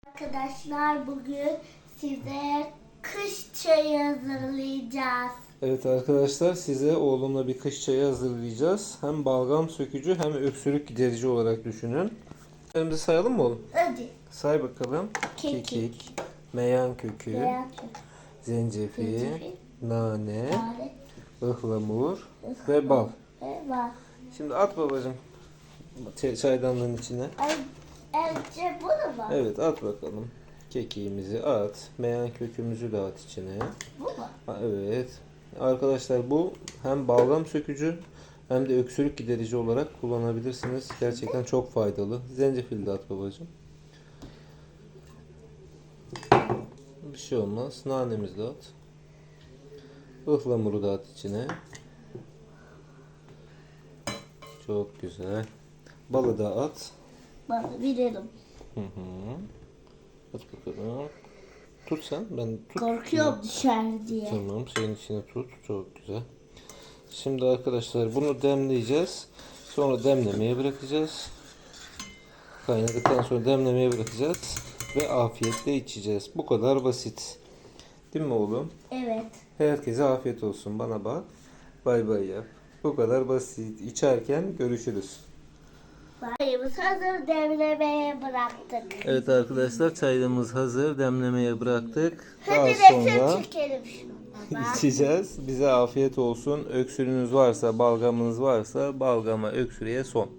Arkadaşlar bugün size kış çayı hazırlayacağız. Evet arkadaşlar, size oğlumla bir kış çayı hazırlayacağız. Hem balgam sökücü hem öksürük giderici olarak düşünün. Önümüzü sayalım mı oğlum? Hadi. Say bakalım. Kekik, meyan kökü, beyaz kök, zencefil, zencefil, nane, nane, ıhlamur ve bal. ve var. Şimdi at babacığım çaydanlığın içine. Önce bunu var. Evet, at bakalım. Kekiğimizi at. Meyan kökümüzü de at içine. Bu mu? Evet. Arkadaşlar, bu hem balgam sökücü hem de öksürük giderici olarak kullanabilirsiniz. Gerçekten çok faydalı. Zencefil de at babacığım. Bir şey olmaz. Nanemizi de at. Ihlamuru da at içine. Çok güzel. Balı da at. Bana verelim. Hı hı. At bakalım. Tut sen. Ben tut. Korkuyorum düşer diye. Tamam, şeyin içine tut. Çok güzel. Şimdi arkadaşlar bunu demleyeceğiz. Sonra demlemeye bırakacağız. Kaynadıktan sonra demlemeye bırakacağız. Ve afiyetle içeceğiz. Bu kadar basit. Değil mi oğlum? Evet. Herkese afiyet olsun. Bana bak. Bay bay yap. Bu kadar basit. İçerken görüşürüz. Çayımız hazır, demlemeye bıraktık. Evet arkadaşlar, çayımız hazır. Demlemeye bıraktık. Daha Hadi sonra resim çekelim şunu. Baba. içeceğiz. Bize afiyet olsun. Öksürüğünüz varsa, balgamınız varsa balgama, öksürüğe son.